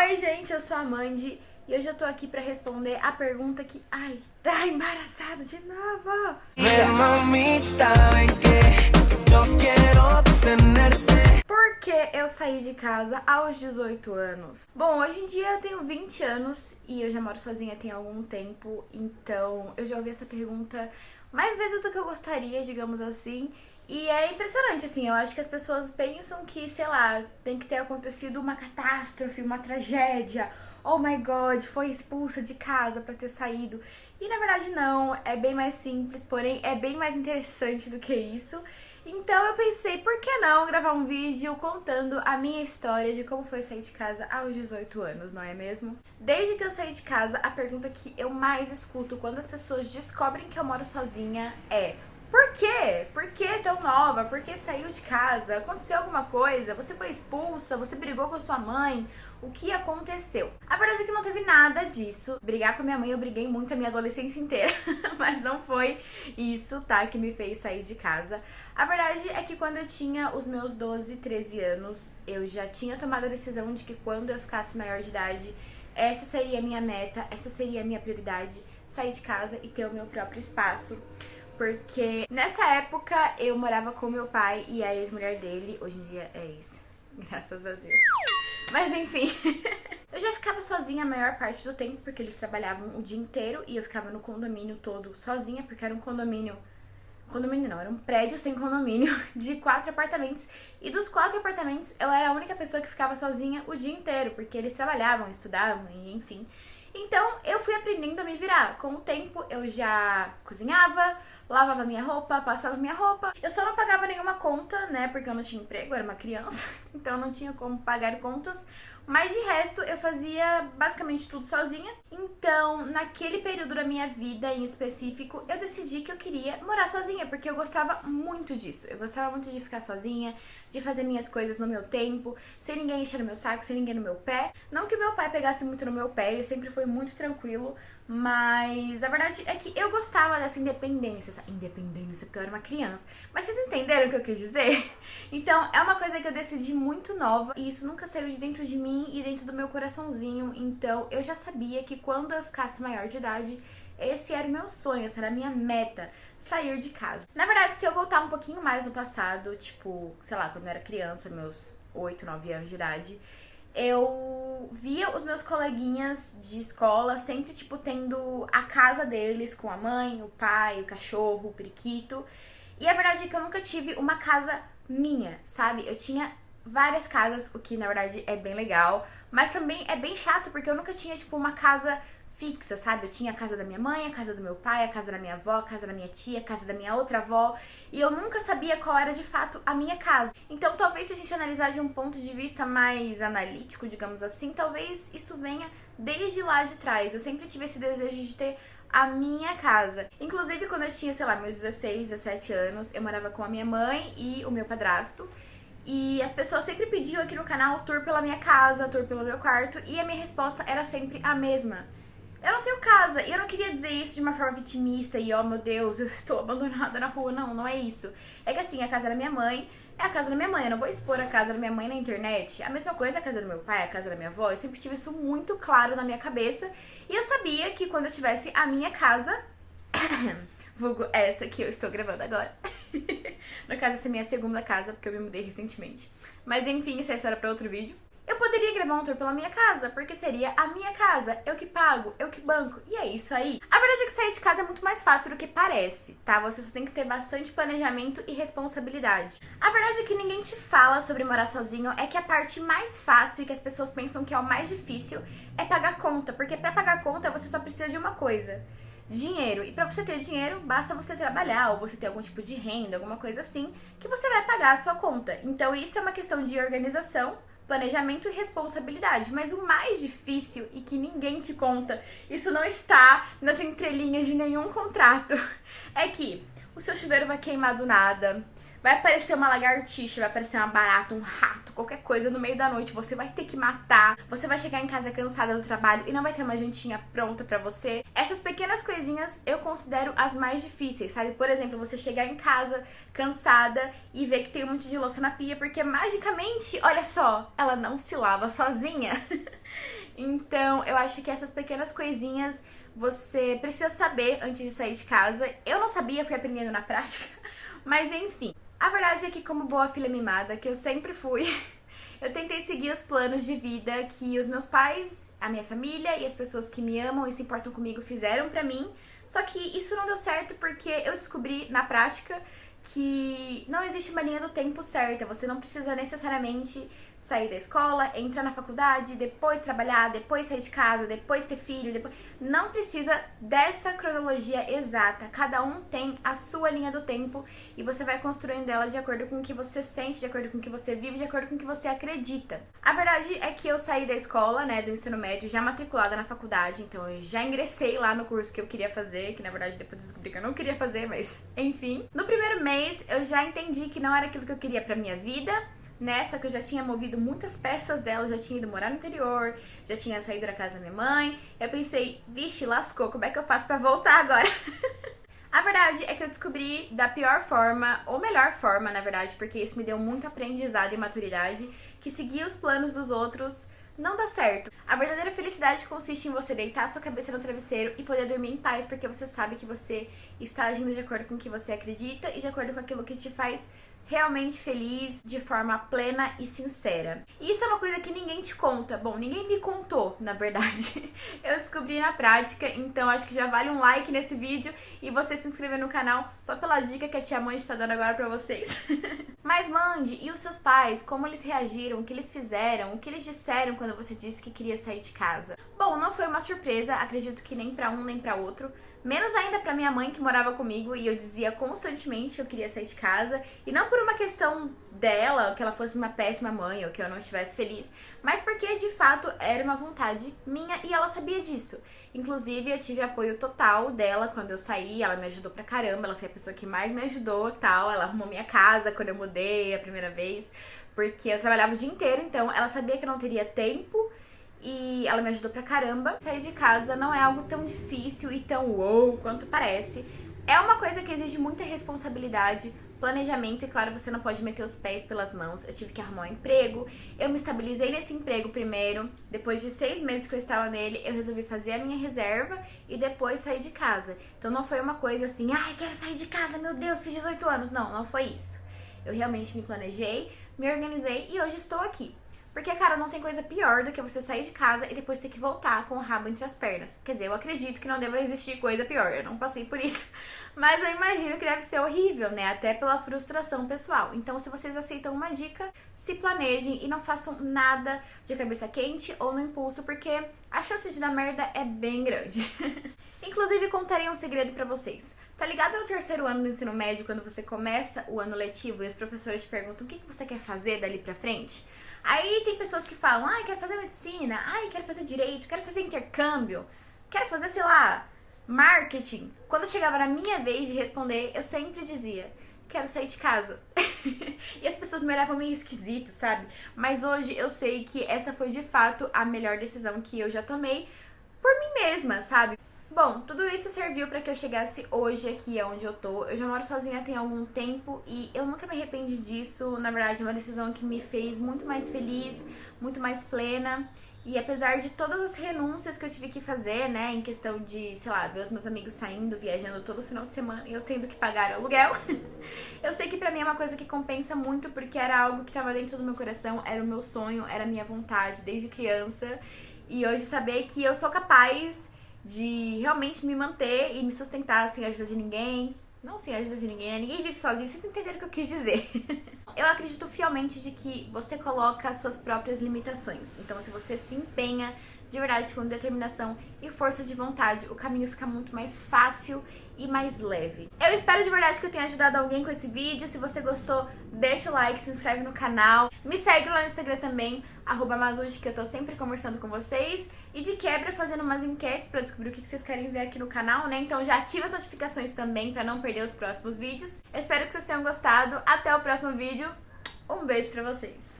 Oi, gente, eu sou a Mandy e hoje eu tô aqui pra responder a pergunta que, tá embaraçado de novo. Por que eu saí de casa aos 18 anos? Bom, hoje em dia eu tenho 20 anos e eu já moro sozinha tem algum tempo, então eu já ouvi essa pergunta mais vezes do que eu gostaria, digamos assim. E é impressionante, assim, eu acho que as pessoas pensam que, sei lá, tem que ter acontecido uma catástrofe, uma tragédia. Oh my God, foi expulsa de casa pra ter saído. E na verdade não, é bem mais simples, porém é bem mais interessante do que isso. Então eu pensei, por que não gravar um vídeo contando a minha história de como foi sair de casa aos 18 anos, não é mesmo? Desde que eu saí de casa, a pergunta que eu mais escuto quando as pessoas descobrem que eu moro sozinha é: por quê? Por que tão nova? Por que saiu de casa? Aconteceu alguma coisa? Você foi expulsa? Você brigou com a sua mãe? O que aconteceu? A verdade é que não teve nada disso. Brigar com a minha mãe eu briguei muito a minha adolescência inteira, mas não foi isso, tá, que me fez sair de casa. A verdade é que quando eu tinha os meus 12, 13 anos, eu já tinha tomado a decisão de que quando eu ficasse maior de idade, essa seria a minha meta, essa seria a minha prioridade, sair de casa e ter o meu próprio espaço. Porque nessa época eu morava com meu pai e a ex-mulher dele, hoje em dia é ex, graças a Deus. Mas enfim, eu já ficava sozinha a maior parte do tempo porque eles trabalhavam o dia inteiro e eu ficava no condomínio todo sozinha porque era um condomínio não, era um prédio sem condomínio de 4 apartamentos. E dos 4 apartamentos eu era a única pessoa que ficava sozinha o dia inteiro porque eles trabalhavam, estudavam e enfim. Então eu fui aprendendo a me virar. Com o tempo eu já cozinhava, lavava minha roupa, passava minha roupa. Eu só não pagava nenhuma conta, né, porque eu não tinha emprego, eu era uma criança, então não tinha como pagar contas. Mas de resto eu fazia basicamente tudo sozinha. Então naquele período da minha vida em específico eu decidi que eu queria morar sozinha, porque eu gostava muito disso. Eu gostava muito de ficar sozinha, de fazer minhas coisas no meu tempo, sem ninguém encher no meu saco, sem ninguém no meu pé. Não que meu pai pegasse muito no meu pé, ele sempre foi muito tranquilo, mas a verdade é que eu gostava dessa independência, porque eu era uma criança. Mas vocês entenderam o que eu quis dizer? Então é uma coisa que eu decidi muito nova e isso nunca saiu de dentro de mim e dentro do meu coraçãozinho. Então eu já sabia que quando eu ficasse maior de idade, esse era o meu sonho, essa era a minha meta, sair de casa. Na verdade, se eu voltar um pouquinho mais no passado, tipo, sei lá, quando eu era criança, meus 8, 9 anos de idade, eu via os meus coleguinhas de escola sempre, tipo, tendo a casa deles com a mãe, o pai, o cachorro, o periquito. E a verdade é que eu nunca tive uma casa minha, sabe? Eu tinha várias casas, o que na verdade é bem legal, mas também é bem chato porque eu nunca tinha, tipo, uma casa fixa, sabe? Eu tinha a casa da minha mãe, a casa do meu pai, a casa da minha avó, a casa da minha tia, a casa da minha outra avó, e eu nunca sabia qual era de fato a minha casa. Então talvez se a gente analisar de um ponto de vista mais analítico, digamos assim, talvez isso venha desde lá de trás. Eu sempre tive esse desejo de ter a minha casa. Inclusive quando eu tinha, sei lá, meus 16, 17 anos, eu morava com a minha mãe e o meu padrasto. E as pessoas sempre pediam aqui no canal tour pela minha casa, tour pelo meu quarto, e a minha resposta era sempre a mesma: eu não tenho casa. E eu não queria dizer isso de uma forma vitimista e, oh meu Deus, eu estou abandonada na rua. Não, não é isso. É que assim, a casa da minha mãe é a casa da minha mãe. Eu não vou expor a casa da minha mãe na internet. A mesma coisa a casa do meu pai, a casa da minha avó. Eu sempre tive isso muito claro na minha cabeça. E eu sabia que quando eu tivesse a minha casa, vulgo essa que eu estou gravando agora. No caso, essa é a minha segunda casa, porque eu me mudei recentemente. Mas enfim, isso é história pra outro vídeo. Eu poderia gravar um tour pela minha casa, porque seria a minha casa, eu que pago, eu que banco, e é isso aí. A verdade é que sair de casa é muito mais fácil do que parece, tá? Você só tem que ter bastante planejamento e responsabilidade. A verdade é que ninguém te fala sobre morar sozinho, é que a parte mais fácil e que as pessoas pensam que é o mais difícil é pagar conta, porque pra pagar conta você só precisa de uma coisa: dinheiro. E pra você ter dinheiro, basta você trabalhar ou você ter algum tipo de renda, alguma coisa assim, que você vai pagar a sua conta. Então isso é uma questão de organização, planejamento e responsabilidade. Mas o mais difícil, e que ninguém te conta, isso não está nas entrelinhas de nenhum contrato, é que o seu chuveiro vai queimar do nada, vai aparecer uma lagartixa, vai aparecer uma barata, um rato, qualquer coisa no meio da noite, você vai ter que matar, você vai chegar em casa cansada do trabalho e não vai ter uma jantinha pronta pra você. Essas pequenas coisinhas eu considero as mais difíceis, sabe? Por exemplo, você chegar em casa cansada e ver que tem um monte de louça na pia, porque magicamente, olha só, ela não se lava sozinha. Então, eu acho que essas pequenas coisinhas você precisa saber antes de sair de casa. Eu não sabia, fui aprendendo na prática, mas enfim. A verdade é que, como boa filha mimada, que eu sempre fui, eu tentei seguir os planos de vida que os meus pais, a minha família e as pessoas que me amam e se importam comigo fizeram pra mim. Só que isso não deu certo porque eu descobri na prática que não existe uma linha do tempo certa. Você não precisa necessariamente sair da escola, entrar na faculdade, depois trabalhar, depois sair de casa, depois ter filho, depois... Não precisa dessa cronologia exata. Cada um tem a sua linha do tempo e você vai construindo ela de acordo com o que você sente, de acordo com o que você vive, de acordo com o que você acredita. A verdade é que eu saí da escola, né, do ensino médio, já matriculada na faculdade, então eu já ingressei lá no curso que eu queria fazer, que na verdade depois descobri que eu não queria fazer, mas enfim. No primeiro mês eu já entendi que não era aquilo que eu queria pra minha vida, nessa que eu já tinha movido muitas peças dela, já tinha ido morar no interior, já tinha saído da casa da minha mãe. Eu pensei, vixe, lascou, como é que eu faço pra voltar agora? A verdade é que eu descobri da pior forma, ou melhor forma, na verdade, porque isso me deu muito aprendizado e maturidade, que seguir os planos dos outros não dá certo. A verdadeira felicidade consiste em você deitar sua cabeça no travesseiro e poder dormir em paz, porque você sabe que você está agindo de acordo com o que você acredita e de acordo com aquilo que te faz realmente feliz, de forma plena e sincera. E isso é uma coisa que ninguém te conta. Bom, ninguém me contou, na verdade. Eu descobri na prática, então acho que já vale um like nesse vídeo e você se inscrever no canal só pela dica que a tia Mandy está dando agora pra vocês. Mas Mandy, e os seus pais? Como eles reagiram? O que eles fizeram? O que eles disseram quando você disse que queria sair de casa? Bom, não foi uma surpresa, acredito que nem pra um nem pra outro. Menos ainda pra minha mãe que morava comigo e eu dizia constantemente que eu queria sair de casa. E não por uma questão dela, que ela fosse uma péssima mãe ou que eu não estivesse feliz, mas porque de fato era uma vontade minha e ela sabia disso. Inclusive eu tive apoio total dela quando eu saí, ela me ajudou pra caramba, ela foi a pessoa que mais me ajudou, tal. Ela arrumou minha casa quando eu mudei a primeira vez, porque eu trabalhava o dia inteiro, então ela sabia que eu não teria tempo. E ela me ajudou pra caramba. Sair de casa não é algo tão difícil e tão uou quanto parece. É uma coisa que exige muita responsabilidade, planejamento e claro, você não pode meter os pés pelas mãos. Eu tive que arrumar um emprego, eu me estabilizei nesse emprego primeiro. Depois de 6 meses que eu estava nele, eu resolvi fazer a minha reserva e depois sair de casa. Então não foi uma coisa assim, ai, quero sair de casa, meu Deus, fiz 18 anos. Não, não foi isso. Eu realmente me planejei, me organizei e hoje estou aqui. Porque, cara, não tem coisa pior do que você sair de casa e depois ter que voltar com o rabo entre as pernas. Quer dizer, eu acredito que não deva existir coisa pior, eu não passei por isso. Mas eu imagino que deve ser horrível, né? Até pela frustração pessoal. Então, se vocês aceitam uma dica, se planejem e não façam nada de cabeça quente ou no impulso, porque a chance de dar merda é bem grande. Inclusive, contarei um segredo pra vocês. Tá ligado no terceiro ano do ensino médio, quando você começa o ano letivo e os professores te perguntam o que você quer fazer dali pra frente? Aí tem pessoas que falam, ai, quero fazer medicina, ai, quero fazer direito, quero fazer intercâmbio, quero fazer, sei lá, marketing. Quando chegava na minha vez de responder, eu sempre dizia, quero sair de casa. E as pessoas me olhavam meio esquisito, sabe? Mas hoje eu sei que essa foi de fato a melhor decisão que eu já tomei por mim mesma, sabe? Bom, tudo isso serviu pra que eu chegasse hoje aqui onde eu tô. Eu já moro sozinha tem algum tempo e eu nunca me arrependi disso. Na verdade, é uma decisão que me fez muito mais feliz, muito mais plena. E apesar de todas as renúncias que eu tive que fazer, né, em questão de, sei lá, ver os meus amigos saindo, viajando todo final de semana e eu tendo que pagar aluguel, eu sei que pra mim é uma coisa que compensa muito porque era algo que tava dentro do meu coração, era o meu sonho, era a minha vontade desde criança. E hoje saber que eu sou capaz de realmente me manter e me sustentar sem a ajuda de ninguém. Não sem a ajuda de ninguém, né? Ninguém vive sozinho, vocês entenderam o que eu quis dizer. Eu acredito fielmente de que você coloca as suas próprias limitações. Então, se você se empenha de verdade com determinação e força de vontade, o caminho fica muito mais fácil e mais leve. Eu espero de verdade que eu tenha ajudado alguém com esse vídeo. Se você gostou, deixa o like, se inscreve no canal. Me segue lá no Instagram também, @Mazude, que eu tô sempre conversando com vocês. E de quebra fazendo umas enquetes pra descobrir o que vocês querem ver aqui no canal, né? Então já ativa as notificações também pra não perder os próximos vídeos. Eu espero que vocês tenham gostado. Até o próximo vídeo. Um beijo pra vocês.